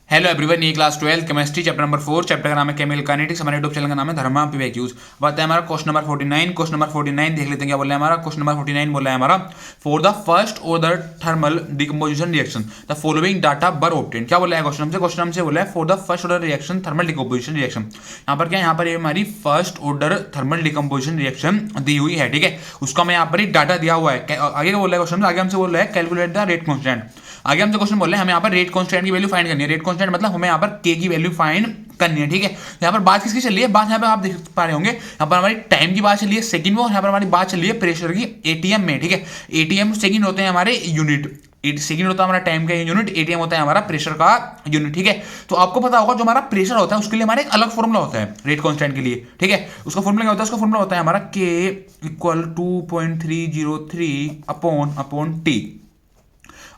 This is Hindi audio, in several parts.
हेलो एवरीवन, ये class 12 chemistry chapter number 4। Chapter का नाम है केमिकल काइनेटिक्स। हमारे यूट्यूब चैनल का नाम है धर्मा पीवाईक्यूज। बात है हमारा क्वेश्चन नंबर 49। क्वेश्चन नंबर 49 देख लेते हैं क्या बोल रहा है हमारा। क्वेश्चन नंबर 49 बोल रहा है हमारा, for the first order thermal decomposition reaction the following data were obtain. क्या बोल रहा है क्वेश्चन हमसे बोला है for the first order reaction thermal decomposition reaction. यहाँ पर क्या, यहाँ पर ये हमारी first order thermal decomposition reaction दी हुई है, ठीक है। उसका मैं यहाँ पर ही डाटा दिया हुआ है। आगे क्या बोल रहा है क्वेश्चन, आगे हमसे बोल रहा है कैलकुलेट द रेट कॉन्स्टेंट। आगे हमसे क्वेश्चन बोल रहे हैं हमें यहाँ पर रेट कांस्टेंट की वैल्यू फाइंड करनी है। रेट कांस्टेंट मतलब हमें यहाँ पर के की वैल्यू फाइंड करनी है, ठीक है। यहाँ पर बात किसकी चल रही है, बात यहाँ पे आप देख पा रहे होंगे, यहाँ पर हमारी टाइम की बात चल रही है सेकंड में, और यहाँ पर हमारी बात चल रही है प्रेशर की एटीएम में, ठीक है। एटीएम सेकंड होते हैं हमारे यूनिट, सेकंड होता है हमारा टाइम का यूनिट, एटीएम होता है हमारा प्रेशर का यूनिट, ठीक है। तो आपको पता होगा जो हमारा प्रेशर होता है उसके लिए हमारा एक अलग फॉर्मूला होता है रेट कांस्टेंट के लिए, ठीक है। उसका फॉर्मूला क्या होता है, उसका फॉर्मूला होता है हमारा के equal 2.303 upon T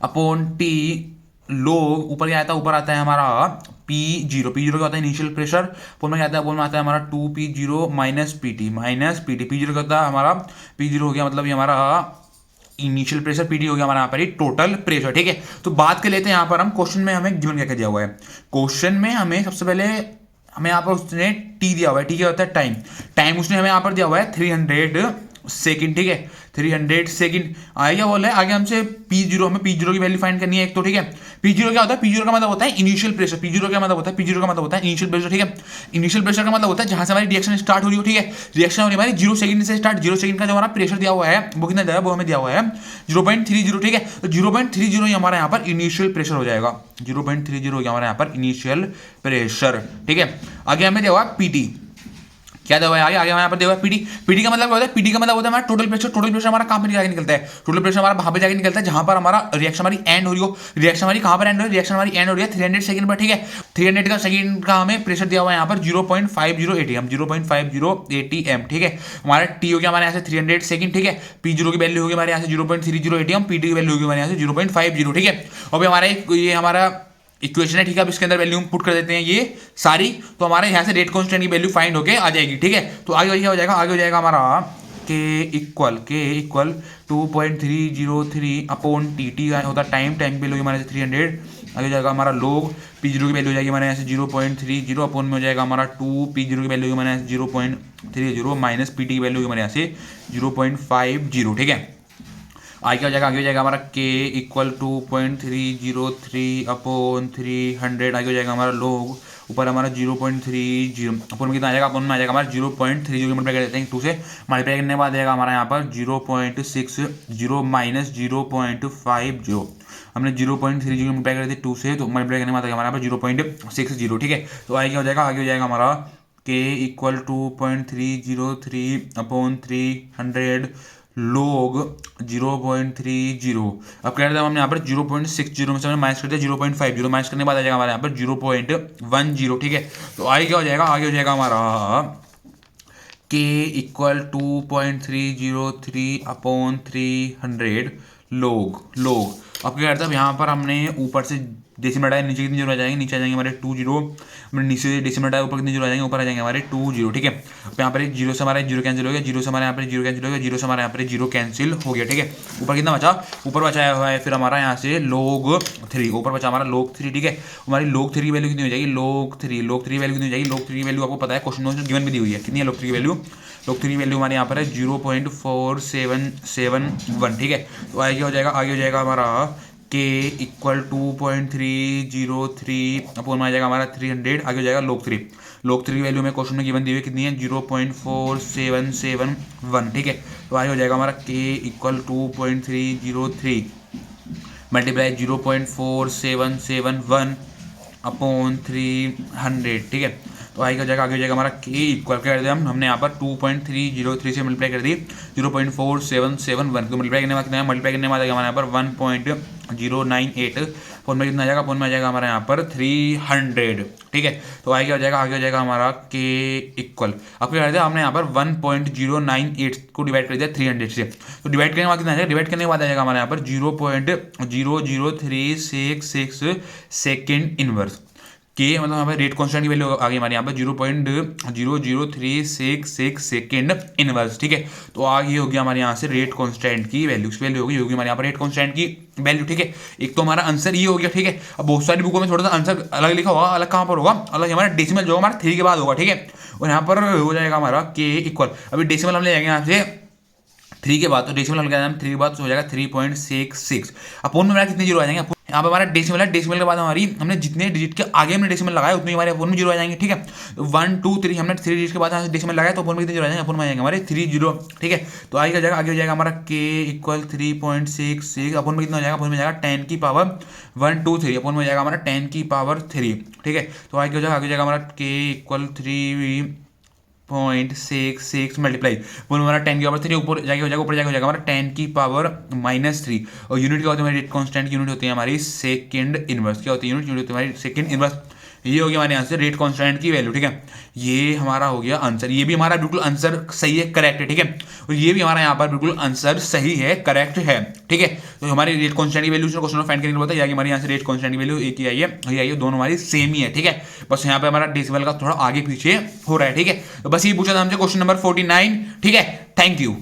upon T लोग ऊपर क्या आता है, ऊपर आता है हमारा P0। P0 क्या होता है इनिशियल प्रेशर। पोल में क्या आता है, पोल में आता है हमारा 2P0 माइनस पीटी P0 क्या होता है हमारा, P0 हो गया मतलब ये हमारा इनिशियल प्रेशर, पीटी हो गया हमारा यहाँ पर टोटल प्रेशर, ठीक है। तो बात कर लेते हैं यहाँ पर हम क्वेश्चन में हमें गिवन क्या दिया हुआ है। क्वेश्चन में हमें सबसे पहले हमें यहाँ पर उसने टी दिया हुआ है, टी क्या होता है टाइम। टाइम उसने हमें यहाँ पर दिया हुआ है 300 सेकंड, ठीक है। 300 सेकंड आगे क्या बोल रहा है, आगे हमसे P0, हमें P0 की वैल्यू फाइंड करनी है एक तो, ठीक है। P0 क्या होता है, P0 का मतलब होता है इनिशियल प्रेशर। P0 का मतलब होता है, P0 का मतलब होता है इनिशियल प्रेशर, ठीक है। इनिशियल प्रेशर का मतलब होता है जहां से हमारी रिएक्शन स्टार्ट हो रही हो, ठीक है। रिएक्शन हो रही है हमारी 0 सेकंड से स्टार्ट। 0 सेकंड का जो हमारा प्रेशर दिया हुआ है वो कितना दिया है, वो हमें दिया हुआ है 0.30, ठीक है। तो 0.30 ही हमारा यहाँ पर इनिशियल प्रेशर हो जाएगा। 0.30 हो गया हमारा यहाँ पर इनिशियल प्रेशर, ठीक है। आगे हमें दिया हुआ पीटी, क्या दिया हुआ है आगे, आगे यहाँ पर दिया हुआ है पीटी। पीटी का मतलब क्या होता है, पीटी का मतलब होता है हमारा टोटल प्रेशर। टोटल प्रेशर हमारा कहाँ पर जाके निकलता है, टोटल प्रेशर हमारा वहां पे जाके निकलता है जहां पर हमारा रिएक्शन हमारी एंड हो रही हो। रिएक्शन हमारी कहां पर एंड हो रही है, रिएक्शन हमारी एंड हो रही है 300 सेकंड पर, ठीक है। 300 का सेकंड का हमें प्रेशर दिया हुआ है यहाँ पर 0.50 एटीएम, 0.50 एटीएम, ठीक है। हमारा टी हो गया हमारे यहाँ से 300 सेकंड, ठीक है। P0 की वैल्यू होगी हमारे यहाँ से 0.30 एटीएम, पीटी की वैल्यू होगी हमारे यहाँ से 0.50, ठीक है। अभी हमारा ये हमारा इक्वेशन है, ठीक है। अब इसके अंदर वैल्यू पुट कर देते हैं ये सारी, तो हमारे यहाँ से रेट कांस्टेंट की वैल्यू फाइंड होके आ जाएगी, ठीक है। तो आगे क्या हो जाएगा, आगे हो जाएगा हमारा के इक्वल 2.303 अपॉन टी होता है टाइम की वैल्यू हमारे से 300। आगे हो जाएगा हमारा लोग P0 की वैल्यू हो जाएगी हमारे यहाँ से 0.30 अपॉन में हो जाएगा हमारा 2 P0 की वैल्यू हमारे यहाँ से 0.30 माइनस पीटी की वैल्यू हमारे यहाँ से 0.50, ठीक है। आगे क्या हो जाएगा, आगे हो जाएगा हमारा के इक्वल 2.303 अपॉन 300। आगे हो जाएगा हमारा लोग ऊपर हमारा 0.30 अपन में कितना आ जाएगा, अपन में आ जाएगा हमारा 0.30 मल्टीप्लाई कर देते हैं 2 से। मल्टीप्लाई करने के बाद आएगा हमारा यहाँ पर 0.60 माइनस 0.50। हमने 0.30 मल्टीप्लाई कर दिया 2 से, तो मल्टीप्लाई करने के बाद आएगा हमारा 0.60, ठीक है। तो आगे क्या हो जाएगा, आगे हो जाएगा हमारा के इक्वल 2.303 अपॉन 300 लोग 0.30। अब कह रहे थे हमने यहाँ पर 0.60 में से हमने माइनस कर दिया 0.50, माइनस करने के बाद आ जाएगा हमारे यहाँ पर 0.10, ठीक है। तो आगे क्या हो जाएगा, आगे हो जाएगा हमारा के इक्वल 2.303 अपॉन 300 लोग। अब क्या करते हैं, यहाँ पर हमने ऊपर से डेसिमल हटाया, नीचे कितनी जीरो आ जाएंगे, नीचे आ जाएंगे हमारे 20। हमने नीचे से डेसिमल हटाया, ऊपर कितनी जीरो आ जाएंगे, ऊपर आ जाएंगे हमारे 20, ठीक है। अब यहाँ पर एक जीरो से हमारा जीरो कैंसिल हो गया, जीरो से हमारे यहाँ पर जीरो कैंसिल हो गया, जीरो से हमारे यहाँ पर जीरो कैंसिल हो गया, ठीक है। ऊपर कितना बचा, ऊपर बचाया हुआ है फिर हमारा यहाँ से log 3, ऊपर बचा हमारा log 3, ठीक है। हमारी log 3 की वैल्यू कितनी हो जाएगी, log 3 वैल्यू कितनी हो जाएगी, log 3 की वैल्यू आपको पता है क्वेश्चन में गिवन भी दी हुई है, कितनी है log 3 की वैल्यू। log 3 की वैल्यू हमारे यहाँ पर है 0.4771, ठीक है। तो आगे हो जाएगा, आगे हो जाएगा हमारा के इक्वल 2.303 अपॉन में आ जाएगा हमारा 300। आगे हो जाएगा log 3 की वैल्यू में क्वेश्चन में गिवन दी हुई कितनी है 0.4771, ठीक है। तो आगे हो जाएगा हमारा के इक्वल 2.303 मल्टीप्लाई 0.4771 अपॉन 300, ठीक है। तो आगे हो जाएगा, आगे हो जाएगा हमारा के इक्वल कर दिया हमने यहाँ पर 2.303 से मल्टीप्लाई कर दी 0.4771 को मल्टीप्लाई करने के बाद कितना है, मल्टीप्लाई करने के बाद हमारे यहाँ पर 1.098 फोन में कितना आ जाएगा, फोन में आ जाएगा हमारे यहाँ पर 300, ठीक है। तो आगे हो जाएगा, आगे हो जाएगा हमारा के इक्वल अब क्या कर दिया हमने यहाँ पर 1.098 को डिवाइड कर दिया 300 से। तो डिवाइड करने के बाद कितना आ जाएगा, डिवाइड करने के बाद आ जाएगा हमारे यहाँ पर 0.00366 सेकेंड इनवर्स। के मतलब यहाँ पे रेट कांस्टेंट की वैल्यू आ गई हमारे यहाँ पे 0.00366 सेकेंड इनवर्स, ठीक है। तो आगे हो गया हमारे यहाँ से रेट कांस्टेंट की वैल्यू होगी हमारे यहाँ पर रेट कांस्टेंट की वैल्यू, ठीक है। एक तो हमारा आंसर ये हो गया, ठीक है। अब बहुत सारी बुकों में थोड़ा सा आंसर अलग लिखा होगा, अलग कहाँ पर होगा, अलग हमारा डेसिमल जो हमारा 3 के बाद होगा, ठीक है। और यहाँ पर हो जाएगा हमारा के इक्वल, अभी डेसिमल हम ले जाएंगे यहाँ से 3 के बाद, तो डेसिमल हम क्या 3 के बाद तो हो जाएगा 3.66। अपोन में हमारा कितने जीरो आ जाएंगे, यहाँ पे हमारा डेसिमल है, डेसिमल के बाद हमारी हमने जितने डिजिट के आगे हमने डेसिमल लगाया उतने हमारे अपोन में जीरो आ जाएंगे, ठीक है। 1 2 3 हमने 3 डिजिट के बाद डेसिमल लगाया तो अपोन में कितने जीरो आ जाएंगे, अपोन में आ जाएंगे हमारे 3 जीरो, ठीक है। तो आगे हो जाएगा हमारा के इक्वल 3.66, अपोन में कितना हो जाएगा, अपोन में जाएगा 10 की पावर 1 2 3, अपोन में जाएगा हमारा 10 की पावर 3, ठीक है। तो आगे हो जाएगा हमारा के इक्वल 3.66 मल्टीप्लाई बोलो हमारा 10 की पावर 3 ऊपर जाके हो जाएगा हमारा 10 की पावर -3। और यूनिट क्या होती है हमारी रेट कांस्टेंट की यूनिट होती है हमारी सेकंड इनवर्स, क्या होती है यूनिट होती है हमारी सेकंड इनवर्स। ये हो गया हमारे आंसर रेट कांस्टेंट की वैल्यू, ठीक है। ये हमारा हो गया आंसर, ये भी हमारा बिल्कुल आंसर सही है, करेक्ट है, ठीक है। और ये भी हमारा यहाँ पर बिल्कुल आंसर सही है, करेक्ट है, ठीक है। तो हमारी रेट कांस्टेंट की वैल्यू क्वेश्चन फाइंड करने के लिए बताया हमारे यहाँ से रेट कांस्टेंट की वैल्यू एक ही आई है, ये आई है, दोनों हमारी सेम ही है, ठीक है। बस यहाँ पे हमारा डेसिमल का थोड़ा आगे पीछे हो रहा है, ठीक है। तो बस ये पूछा था हमसे क्वेश्चन नंबर 49, ठीक है। Thank you.